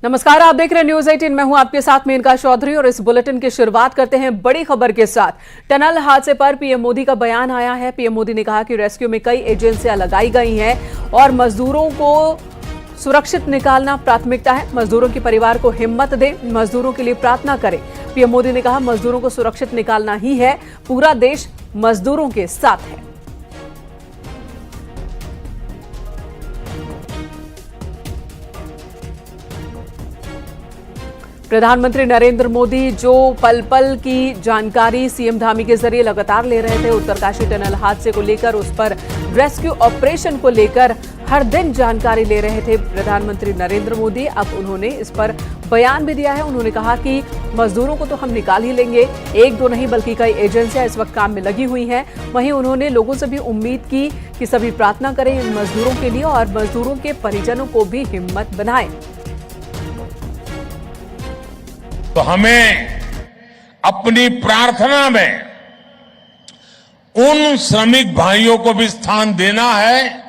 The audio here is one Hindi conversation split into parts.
नमस्कार, आप देख रहे हैं न्यूज 18। मैं हूं आपके साथ मेनका चौधरी और इस बुलेटिन की शुरुआत करते हैं बड़ी खबर के साथ। टनल हादसे पर पीएम मोदी का बयान आया है। पीएम मोदी ने कहा कि रेस्क्यू में कई एजेंसियां लगाई गई हैं और मजदूरों को सुरक्षित निकालना प्राथमिकता है। मजदूरों के परिवार को हिम्मत दें, मजदूरों के लिए प्रार्थना करें। पीएम मोदी ने कहा, मजदूरों को सुरक्षित निकालना ही है, पूरा देश मजदूरों के साथ है। प्रधानमंत्री नरेंद्र मोदी जो पल पल की जानकारी सीएम धामी के जरिए लगातार ले रहे थे, उत्तरकाशी टनल हादसे को लेकर, उस पर रेस्क्यू ऑपरेशन को लेकर हर दिन जानकारी ले रहे थे प्रधानमंत्री नरेंद्र मोदी। अब उन्होंने इस पर बयान भी दिया है। उन्होंने कहा कि मजदूरों को तो हम निकाल ही लेंगे, एक दो नहीं बल्कि कई एजेंसियां इस वक्त काम में लगी हुई हैं। वहीं उन्होंने लोगों से भी उम्मीद की कि सभी प्रार्थना करें इन मजदूरों के लिए और मजदूरों के परिजनों को भी हिम्मत बनाएं। तो हमें अपनी प्रार्थना में उन श्रमिक भाइयों को भी स्थान देना है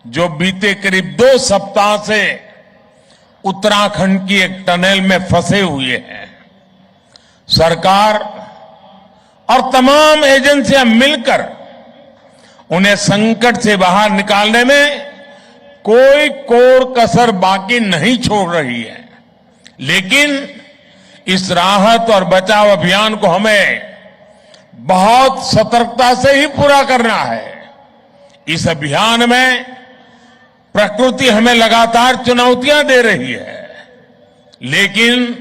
जो बीते करीब 2 सप्ताह से उत्तराखंड की एक टनल में फंसे हुए हैं। सरकार और तमाम एजेंसियां मिलकर उन्हें संकट से बाहर निकालने में कोई कोर कसर बाकी नहीं छोड़ रही है। लेकिन इस राहत और बचाव अभियान को हमें बहुत सतर्कता से ही पूरा करना है। इस अभियान में प्रकृति हमें लगातार चुनौतियां दे रही है, लेकिन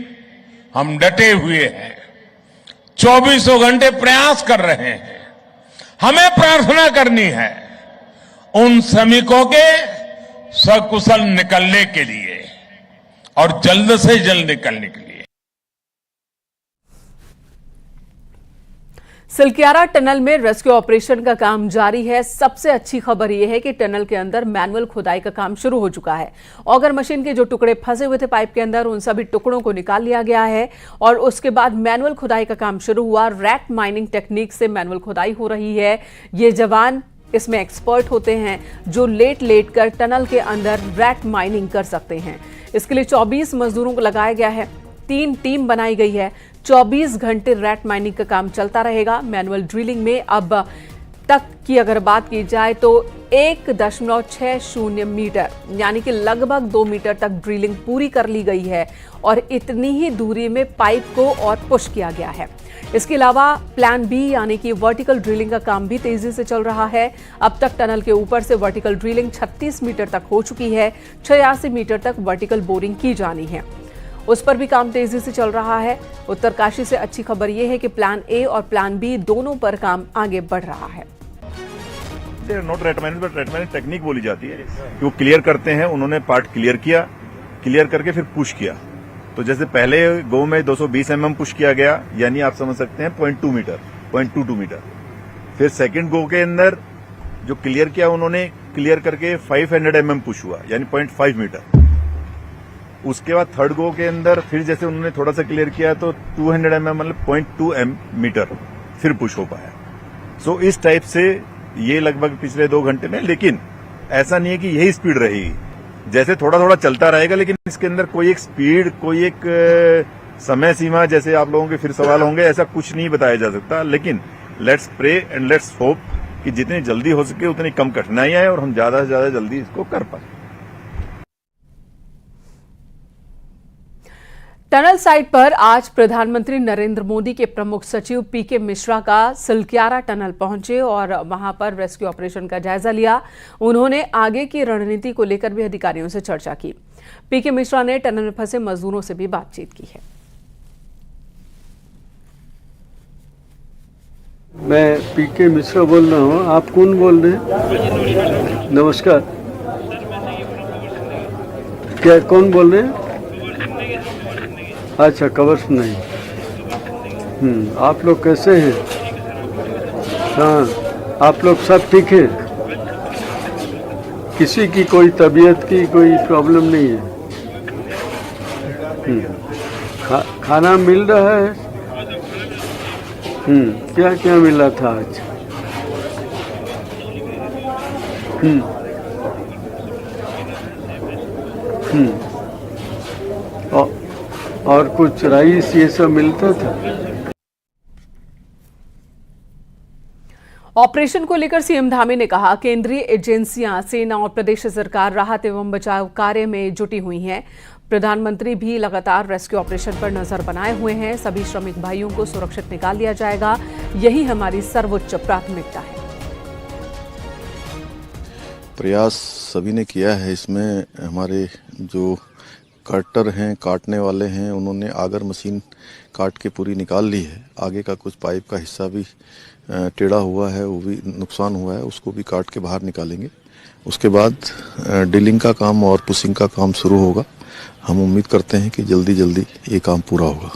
हम डटे हुए हैं, 24 घंटे प्रयास कर रहे हैं। हमें प्रार्थना करनी है उन श्रमिकों के सकुशल निकलने के लिए और जल्द से जल्द निकलने के लिए। सिलक्यारा टनल में रेस्क्यू ऑपरेशन का काम जारी है। सबसे अच्छी खबर यह है कि टनल के अंदर मैनुअल खुदाई का काम शुरू हो चुका है। ऑगर मशीन के जो टुकड़े फंसे हुए थे पाइप के अंदर, उन सभी टुकड़ों को निकाल लिया गया है और उसके बाद मैनुअल खुदाई का काम शुरू हुआ। रैट माइनिंग टेक्निक से मैनुअल खुदाई हो रही है। ये जवान इसमें एक्सपर्ट होते हैं जो लेट कर टनल के अंदर रैट माइनिंग कर सकते हैं। इसके लिए 24 मजदूरों को लगाया गया है। 3 टीम बनाई गई है। 24 घंटे रैट माइनिंग का काम चलता रहेगा। मैनुअल ड्रिलिंग में अब तक की अगर बात की जाए तो 1.60 मीटर यानी कि लगभग 2 मीटर तक ड्रिलिंग पूरी कर ली गई है और इतनी ही दूरी में पाइप को और पुश किया गया है। इसके अलावा प्लान बी यानी कि वर्टिकल ड्रिलिंग का काम भी तेजी से चल रहा है। अब तक टनल के ऊपर से वर्टिकल ड्रिलिंग 36 मीटर तक हो चुकी है। 86 मीटर तक वर्टिकल बोरिंग की जानी है, उस पर भी काम तेजी से चल रहा है। उत्तरकाशी से अच्छी खबर यह है कि प्लान ए और प्लान बी दोनों पर काम आगे बढ़ रहा है। Not rate mining but rate mining technique बोली जाती है कि वो क्लियर करते हैं। उन्होंने पार्ट क्लियर करके फिर पुश किया। तो जैसे पहले गो में 220 mm पुश किया गया, यानी आप समझ सकते हैं 0.22 मीटर। फिर सेकंड गो के अंदर जो क्लियर किया, उन्होंने क्लियर करके 500 mm पुश हुआ, यानी 0.5 मीटर। उसके बाद थर्ड गो के अंदर फिर जैसे उन्होंने थोड़ा सा क्लियर किया तो 200 mm मतलब 0.2 मीटर फिर पुश हो पाया। सो इस टाइप से ये लगभग पिछले 2 घंटे में, लेकिन ऐसा नहीं है कि यही स्पीड रहेगी। जैसे थोड़ा थोड़ा चलता रहेगा, लेकिन इसके अंदर कोई एक स्पीड, कोई एक समय सीमा, जैसे आप लोगों के फिर सवाल होंगे, ऐसा कुछ नहीं बताया जा सकता। लेकिन let's pray and let's hope कि जितनी जल्दी हो सके उतनी कम कठिनाइयां है और हम ज्यादा से ज्यादा जल्दी इसको कर पाए। टनल साइट पर आज प्रधानमंत्री नरेंद्र मोदी के प्रमुख सचिव पीके मिश्रा का सिलक्यारा टनल पहुंचे और वहां पर रेस्क्यू ऑपरेशन का जायजा लिया। उन्होंने आगे की रणनीति को लेकर भी अधिकारियों से चर्चा की। पीके मिश्रा ने टनल में फंसे मजदूरों से भी बातचीत की है। मैं पीके मिश्रा बोल रहा हूँ। आप कौन बोल रहे हैं? नमस्कार। क्या कौन बोल रहे हैं? अच्छा, कवर नहीं। आप लोग कैसे हैं? हाँ, आप लोग सब ठीक हैं? किसी की कोई तबीयत की कोई प्रॉब्लम नहीं है? खाना मिल रहा है? क्या क्या मिला था आज? और कुछ राइस ये सब मिलता था। ऑपरेशन को लेकर सीएम धामी ने कहा, केंद्रीय एजेंसियां, सेना और प्रदेश सरकार राहत एवं बचाव कार्य में जुटी हुई हैं। प्रधानमंत्री भी लगातार रेस्क्यू ऑपरेशन पर नजर बनाए हुए हैं। सभी श्रमिक भाइयों को सुरक्षित निकाल लिया जाएगा, यही हमारी सर्वोच्च प्राथमिकता है। प्रयास सभी ने किया है। इसमें हमारे जो कटर हैं, काटने वाले हैं, उन्होंने आगर मशीन काट के पूरी निकाल ली है। आगे का कुछ पाइप का हिस्सा भी टेढ़ा हुआ है, वो भी नुकसान हुआ है, उसको भी काट के बाहर निकालेंगे। उसके बाद ड्रिलिंग का काम और पुशिंग का काम शुरू होगा। हम उम्मीद करते हैं कि जल्दी जल्दी ये काम पूरा होगा।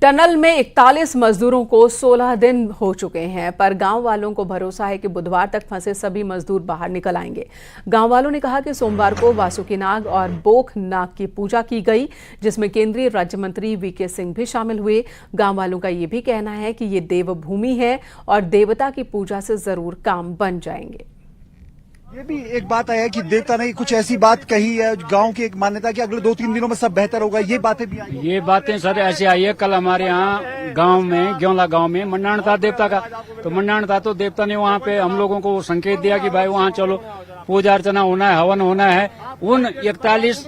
टनल में 41 मजदूरों को 16 दिन हो चुके हैं, पर गांव वालों को भरोसा है कि बुधवार तक फंसे सभी मजदूर बाहर निकल आएंगे। गांव वालों ने कहा कि सोमवार को वासुकीनाग और बोख नाग की पूजा की गई, जिसमें केंद्रीय राज्य मंत्री वीके सिंह भी शामिल हुए। गांव वालों का ये भी कहना है कि ये देवभूमि है और देवता की पूजा से जरूर काम बन जाएंगे। ये भी एक बात है कि देवता ने कुछ ऐसी बात कही है, गांव की एक मान्यता कि अगले 2-3 दिनों में सब बेहतर होगा। ये बातें भी आई। ये बातें सर ऐसे आई है। कल हमारे यहाँ गांव में, ग्योला गांव में मंडाण था देवता का, तो मंडाण था तो देवता ने वहाँ पे हम लोगों को संकेत दिया कि भाई वहाँ चलो, पूजा अर्चना होना है, हवन होना है। उन 41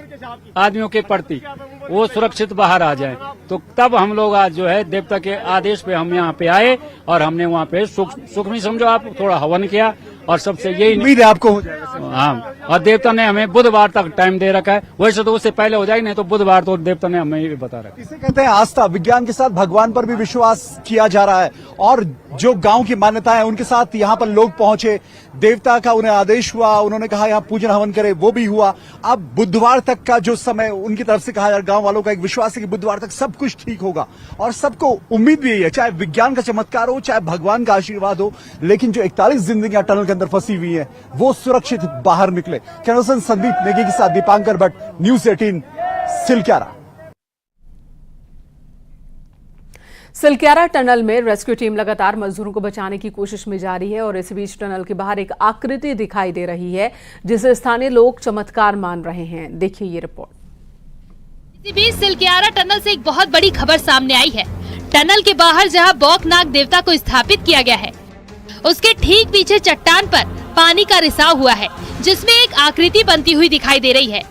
आदमियों के प्रति वो सुरक्षित बाहर आ जाए, तो तब हम लोग आज जो है देवता के आदेश पे हम यहाँ पे आए और हमने वहाँ पे सुख में समझो आप थोड़ा हवन किया और सबसे यही उम्मीद है आपको हो जाएगा। हाँ, और देवता ने हमें बुधवार तक टाइम दे रखा है। वैसे तो उससे पहले हो जाएगी, नहीं तो बुधवार तो देवता ने हमें ये बता रखा है। इसे कहते हैं आस्था। विज्ञान के साथ भगवान पर भी विश्वास किया जा रहा है और जो गांव की मान्यता है उनके साथ यहाँ पर लोग पहुंचे। देवता का उन्हें आदेश हुआ, उन्होंने कहा यहाँ पूजन हवन करे, वो भी हुआ। अब बुधवार तक का जो समय उनकी तरफ से कहा जा रहा है, गांव वालों का एक विश्वास है कि बुधवार तक सब कुछ ठीक होगा और सबको उम्मीद भी यही है, चाहे विज्ञान का चमत्कार हो, चाहे भगवान का आशीर्वाद हो, लेकिन जो 41 जिंदगियां टनल के अंदर फंसी हुई है वो सुरक्षित बाहर निकले। कैमरा पर्सन संदीप नेगी के साथ दीपांकर भट्ट, न्यूज़ 18, सिलक्यारा। सिलक्यारा टनल में रेस्क्यू टीम लगातार मजदूरों को बचाने की कोशिश में जारी है और इस बीच टनल के बाहर एक आकृति दिखाई दे रही है, जिसे स्थानीय लोग चमत्कार मान रहे हैं। देखिए ये रिपोर्ट। इसी बीच सिलक्यारा टनल से एक बहुत बड़ी खबर सामने आई है। टनल के बाहर जहां बोखनाग देवता को स्थापित किया गया है, उसके ठीक पीछे चट्टान पर पानी का रिसाव हुआ है, जिसमें एक आकृति बनती हुई दिखाई दे रही है।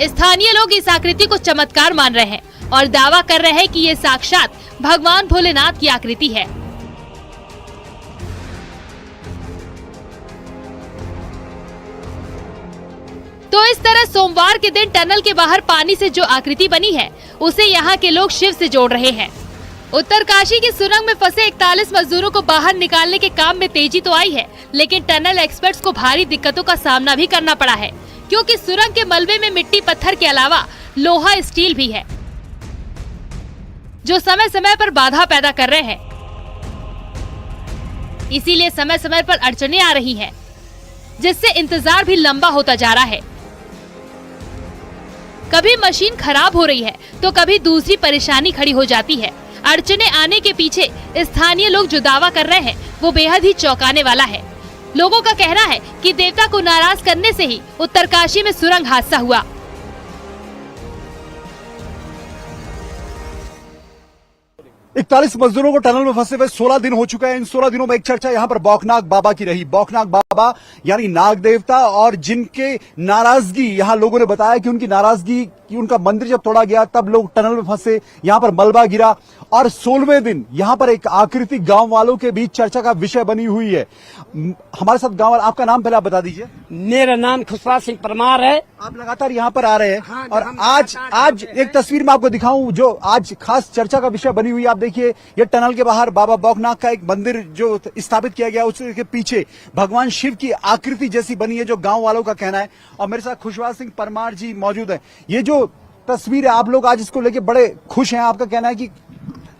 स्थानीय लोग इस आकृति को चमत्कार मान रहे हैं और दावा कर रहे हैं कि ये साक्षात भगवान भोलेनाथ की आकृति है। तो इस तरह सोमवार के दिन टनल के बाहर पानी से जो आकृति बनी है, उसे यहाँ के लोग शिव से जोड़ रहे हैं। उत्तरकाशी की सुरंग में फंसे 41 मजदूरों को बाहर निकालने के काम में तेजी तो आई है, लेकिन टनल एक्सपर्ट्स को भारी दिक्कतों का सामना भी करना पड़ा है, क्योंकि सुरंग के मलबे में मिट्टी पत्थर के अलावा लोहा स्टील भी है, जो समय समय पर बाधा पैदा कर रहे हैं। इसीलिए समय समय पर अड़चनें आ रही हैं, जिससे इंतजार भी लंबा होता जा रहा है। कभी मशीन खराब हो रही है तो कभी दूसरी परेशानी खड़ी हो जाती है। अड़चनें आने के पीछे स्थानीय लोग जो दावा कर रहे हैं वो बेहद ही चौंकाने वाला है। लोगों का कहना है कि देवता को नाराज करने से ही उत्तरकाशी में सुरंग हादसा हुआ। 41 मजदूरों को टनल में फंसे हुए 16 दिन हो चुके हैं। इन 16 दिनों में एक चर्चा यहाँ पर बोखनाग बाबा की रही। बोखनाग बाबा यानी नाग देवता, और जिनके नाराजगी, यहाँ लोगों ने बताया कि उनकी नाराजगी कि उनका मंदिर जब तोड़ा गया तब लोग टनल में फंसे, यहाँ पर मलबा गिरा और 16वें दिन यहाँ पर एक आकृति गांव वालों के बीच चर्चा का विषय बनी हुई है। हमारे साथ गांव वाला, आपका नाम पहले आप बता दीजिए। मेरा नाम खुशवाल सिंह परमार है। आप लगातार यहाँ पर आ रहे हैं। हाँ, और आज एक तस्वीर मैं आपको दिखाऊं जो आज खास चर्चा का विषय बनी हुई है। आप देखिए, ये टनल के बाहर बाबा बोखनाग का एक मंदिर जो स्थापित किया गया, उसके पीछे भगवान शिव की आकृति जैसी बनी है, जो गांव वालों का कहना है। और मेरे साथ खुशवाल सिंह परमार जी मौजूद है। ये जो तस्वीर है, आप लोग आज इसको लेके बड़े खुश हैं, आपका कहना है कि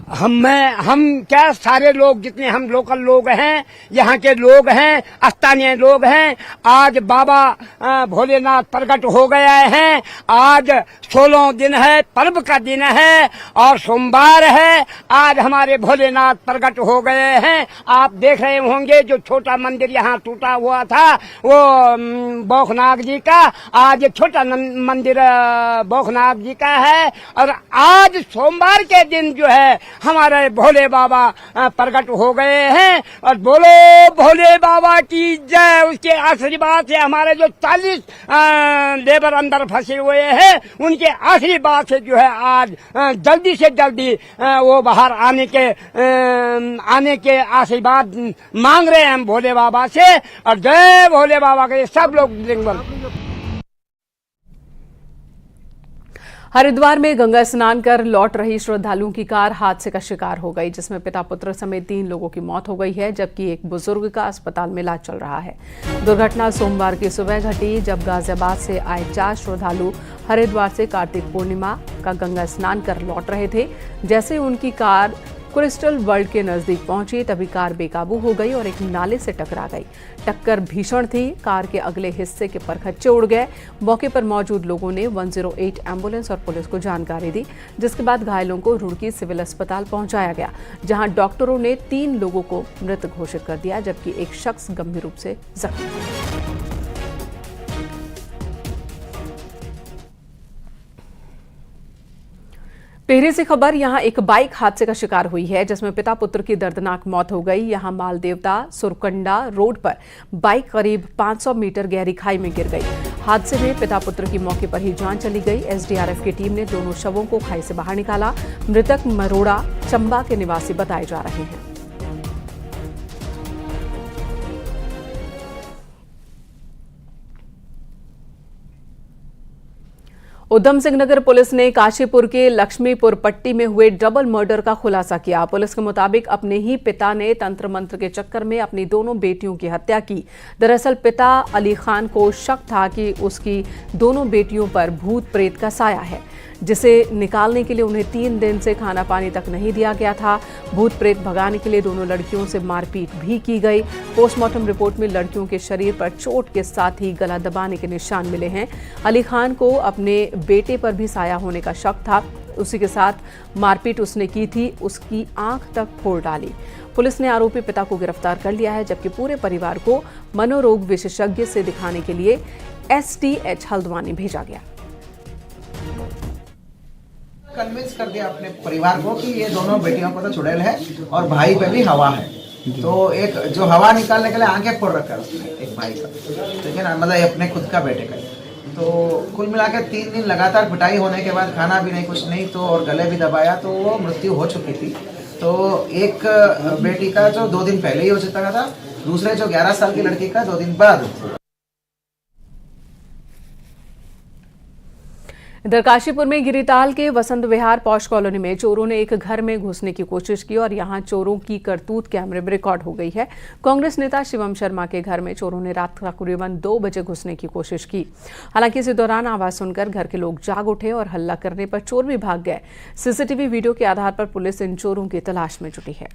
हम क्या सारे लोग जितने हम लोकल लोग हैं, यहाँ के लोग हैं, स्थानीय लोग हैं, आज बाबा भोलेनाथ प्रकट हो गए हैं। आज 16 दिन है, पर्व का दिन है और सोमवार है। आज हमारे भोलेनाथ प्रकट हो गए हैं। आप देख रहे होंगे जो छोटा मंदिर यहाँ टूटा हुआ था वो बौखनाथ जी का, आज छोटा मंदिर बौखनाथ जी का है। और आज सोमवार के दिन जो है हमारे भोले बाबा प्रकट हो गए हैं। और बोलो भोले बाबा की जय। उसके आशीर्वाद से हमारे जो 40 लेबर अंदर फंसे हुए हैं उनके आशीर्वाद से जो है आज जल्दी से जल्दी वो बाहर आने के आशीर्वाद मांग रहे हैं हम भोले बाबा से। और जय भोले बाबा के सब लोग दिग्गज। हरिद्वार में गंगा स्नान कर लौट रही श्रद्धालुओं की कार हादसे का शिकार हो गई, जिसमें पिता पुत्र समेत 3 लोगों की मौत हो गई है, जबकि एक बुजुर्ग का अस्पताल में इलाज चल रहा है। दुर्घटना सोमवार की सुबह घटी, जब गाजियाबाद से आए 4 श्रद्धालु हरिद्वार से कार्तिक पूर्णिमा का गंगा स्नान कर लौट रहे थे। जैसे उनकी कार क्रिस्टल वर्ल्ड के नजदीक पहुंची, तभी कार बेकाबू हो गई और एक नाले से टकरा गई। टक्कर भीषण थी, कार के अगले हिस्से के परखच्चे उड़ गए। मौके पर मौजूद लोगों ने 108 एम्बुलेंस और पुलिस को जानकारी दी, जिसके बाद घायलों को रुड़की सिविल अस्पताल पहुंचाया गया, जहां डॉक्टरों ने 3 लोगों को मृत घोषित कर दिया, जबकि एक शख्स गंभीर रूप से जख्मी। टिहरी से खबर, यहां एक बाइक हादसे का शिकार हुई है, जिसमें पिता पुत्र की दर्दनाक मौत हो गई। यहां मालदेवता सुरकंडा रोड पर बाइक करीब 500 मीटर गहरी खाई में गिर गई। हादसे में पिता पुत्र की मौके पर ही जान चली गई। एसडीआरएफ की टीम ने दोनों शवों को खाई से बाहर निकाला। मृतक मरोड़ा चंबा के निवासी बताए जा रहे हैं। उधम सिंह नगर पुलिस ने काशीपुर के लक्ष्मीपुर पट्टी में हुए डबल मर्डर का खुलासा किया। पुलिस के मुताबिक अपने ही पिता ने तंत्र मंत्र के चक्कर में अपनी दोनों बेटियों की हत्या की। दरअसल पिता अली खान को शक था कि उसकी दोनों बेटियों पर भूत प्रेत का साया है, जिसे निकालने के लिए उन्हें 3 दिन से खाना पानी तक नहीं दिया गया था। भूत प्रेत भगाने के लिए दोनों लड़कियों से मारपीट भी की गई। पोस्टमार्टम रिपोर्ट में लड़कियों के शरीर पर चोट के साथ ही गला दबाने के निशान मिले हैं। अली खान को अपने बेटे पर भी साया होने का शक था। उसी के साथ मारपीट उसने की थी, उसकी आंख तक फोड़ डाली। पुलिस ने आरोपी पिता को गिरफ्तार कर लिया है, जबकि पूरे परिवार को मनोरोग विशेषज्ञ से दिखाने के लिए STH हल्द्वानी भेजा गया। कन्विंस कर दिया अपने परिवार को कि ये दोनों बेटियों को तो चुड़ैल है और भाई पे भी हवा है। तो एक जो हवा निकालने के लिए आंखें फोड़ रखा है उसने एक भाई का, ठीक है ना, मतलब अपने खुद का बेटे का। तो कुल मिलाकर 3 दिन लगातार पिटाई होने के बाद खाना भी नहीं, कुछ नहीं, तो और गले भी दबाया, तो वो मृत्यु हो चुकी थी। तो एक बेटी का जो 2 दिन पहले ही हो चुका था, दूसरे जो 11 साल की लड़की का 2 दिन बाद। इधर काशीपुर में गिरिताल के वसंत विहार पॉश कॉलोनी में चोरों ने एक घर में घुसने की कोशिश की और यहां चोरों की करतूत कैमरे में रिकॉर्ड हो गई है। कांग्रेस नेता शिवम शर्मा के घर में चोरों ने रात तकरीबन 2 बजे घुसने की कोशिश की। हालांकि इसी दौरान आवाज सुनकर घर के लोग जाग उठे और हल्ला करने पर चोर भी भाग गए। सीसीटीवी वीडियो के आधार पर पुलिस इन चोरों की तलाश में जुटी है।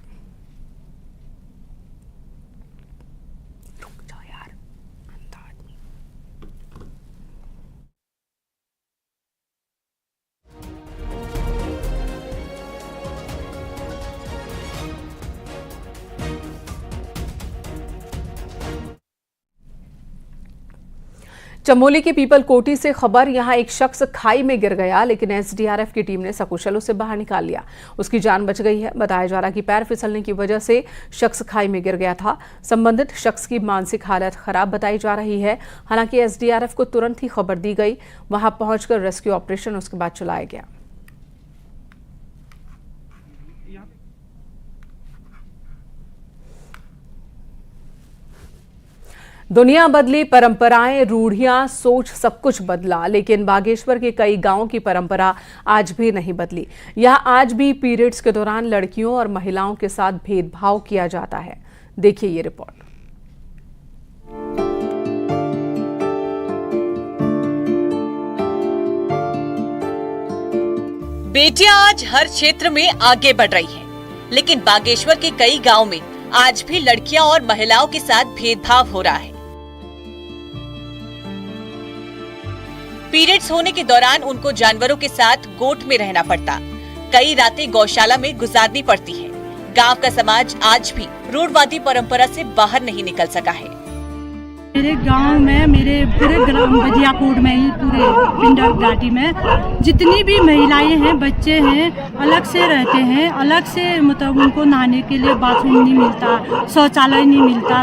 चमोली के पीपल कोटी से खबर, यहां एक शख्स खाई में गिर गया, लेकिन एसडीआरएफ की टीम ने सकुशल उसे बाहर निकाल लिया। उसकी जान बच गई है। बताया जा रहा है कि पैर फिसलने की वजह से शख्स खाई में गिर गया था। संबंधित शख्स की मानसिक हालत खराब बताई जा रही है। हालांकि एसडीआरएफ को तुरंत ही खबर दी गई। वहां पहुंचकर रेस्क्यू ऑपरेशन उसके बाद चलाया गया। दुनिया बदली, परंपराएं, रूढ़ियां, सोच, सब कुछ बदला, लेकिन बागेश्वर के कई गांवों की परंपरा आज भी नहीं बदली। यहां आज भी पीरियड्स के दौरान लड़कियों और महिलाओं के साथ भेदभाव किया जाता है। देखिए ये रिपोर्ट। बेटियां आज हर क्षेत्र में आगे बढ़ रही हैं। लेकिन बागेश्वर के कई गांव में आज भी लड़कियां और महिलाओं के साथ भेदभाव हो रहा है। पीरियड्स होने के दौरान उनको जानवरों के साथ गोठ में रहना पड़ता, कई रातें गौशाला में गुजारनी पड़ती है। गांव का समाज आज भी रूढ़वादी परंपरा से बाहर नहीं निकल सका है। मेरे गांव में, मेरे पूरे ग्राम बजियाकोट में ही, पूरे पिंडर घाटी में जितनी भी महिलाएं हैं, बच्चे हैं, अलग से रहते हैं। अलग से मतलब उनको नहाने के लिए बाथरूम नहीं मिलता, शौचालय नहीं मिलता,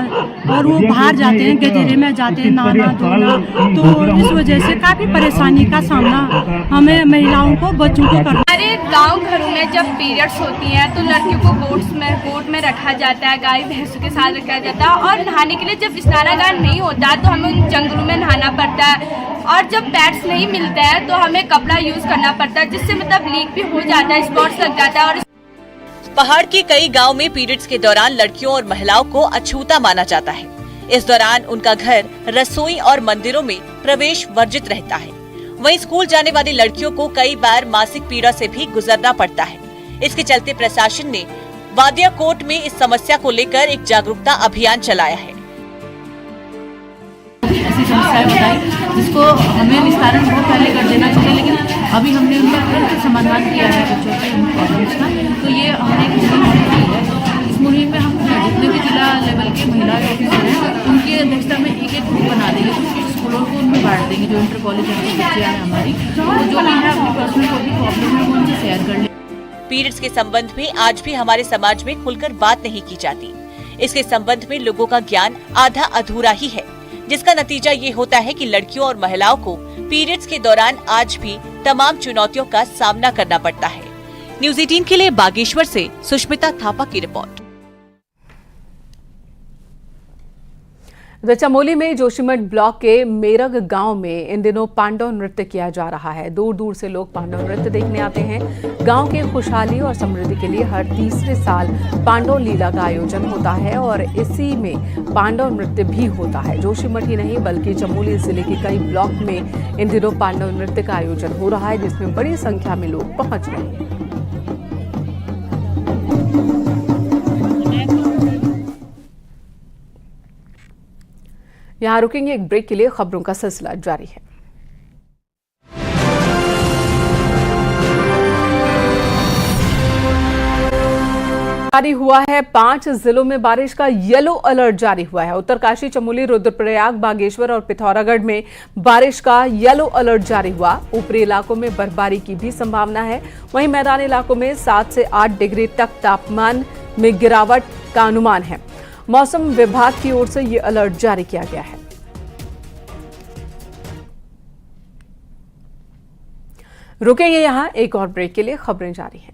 और वो बाहर जाते हैं, गधेरे में जाते हैं नहाना धोना। तो इस वजह से काफी परेशानी का सामना हमें महिलाओं को, बच्चों को करना। हमारे गाँव घरों में जब पीरियड्स होती हैं तो लड़कियों को गोट में रखा जाता है, गाय भैंसों के साथ रखा जाता है। और नहाने के लिए जब स्नानागार नहीं होता तो हमें उन जंगलों में नहाना पड़ता है। और जब पैड्स नहीं मिलता है तो हमें कपड़ा यूज करना पड़ता है, जिससे मतलब लीक भी हो जाता है, स्पॉट्स लग जाता है। और पहाड़ के कई गांव में पीरियड्स के दौरान लड़कियों और महिलाओं को अछूता माना जाता है। इस दौरान उनका घर, रसोई और मंदिरों में प्रवेश वर्जित रहता है। वहीं स्कूल जाने वाली लड़कियों को कई बार मासिक पीड़ा से भी गुजरना पड़ता है। इसके चलते प्रशासन ने बादियाकोट में इस समस्या को लेकर एक जागरूकता अभियान चलाया है। ऐसी समस्याएं बताई जिसको हमें निस्तारण बहुत पहले कर देना चाहिए, लेकिन अभी हमने उनका तुरंत समाधान किया है बच्चों के उन प्रॉब्लम्स का। तो ये हमने एक मुहिम की है। इस मुहिम में हम जितने भी जिला लेवल के महिला ऑफिसर हैं उनकी अध्यक्षता में एक ग्रुप बना देंगे, कुछ स्कूलों को उनमें बांट देंगे, जो इंटर कॉलेज बच्चियाँ हैं हमारी, तो जो भी है अपनी पर्सनल कोई भी प्रॉब्लम है वो उनसे शेयर कर लें। पीरियड्स के संबंध में आज भी हमारे समाज में खुलकर बात नहीं की जाती। इसके संबंध में लोगों का ज्ञान आधा अधूरा ही है, जिसका नतीजा ये होता है कि लड़कियों और महिलाओं को पीरियड्स के दौरान आज भी तमाम चुनौतियों का सामना करना पड़ता है। न्यूज़ 18 के लिए बागेश्वर से सुष्मिता थापा की रिपोर्ट। चमोली में जोशीमठ ब्लॉक के मेरग गांव में इन दिनों पांडव नृत्य किया जा रहा है। दूर दूर से लोग पांडव नृत्य देखने आते हैं। गांव के खुशहाली और समृद्धि के लिए हर तीसरे साल पांडव लीला का आयोजन होता है और इसी में पांडव नृत्य भी होता है। जोशीमठ ही नहीं बल्कि चमोली जिले के कई ब्लॉक में इन दिनों पांडव नृत्य का आयोजन हो रहा है, जिसमें बड़ी संख्या में लोग पहुंच रहे हैं। यहाँ रुकेंगे एक ब्रेक के लिए, खबरों का सिलसिला जारी है। जारी हुआ है 5 जिलों में बारिश का येलो अलर्ट जारी हुआ है। उत्तरकाशी, चमोली, रुद्रप्रयाग, बागेश्वर और पिथौरागढ़ में बारिश का येलो अलर्ट जारी हुआ। ऊपरी इलाकों में बर्फबारी की भी संभावना है। वहीं मैदानी इलाकों में 7 से 8 डिग्री तक तापमान में गिरावट का अनुमान है। मौसम विभाग की ओर से यह अलर्ट जारी किया गया है। रुकेंगे यहां एक और ब्रेक के लिए, खबरें जारी हैं।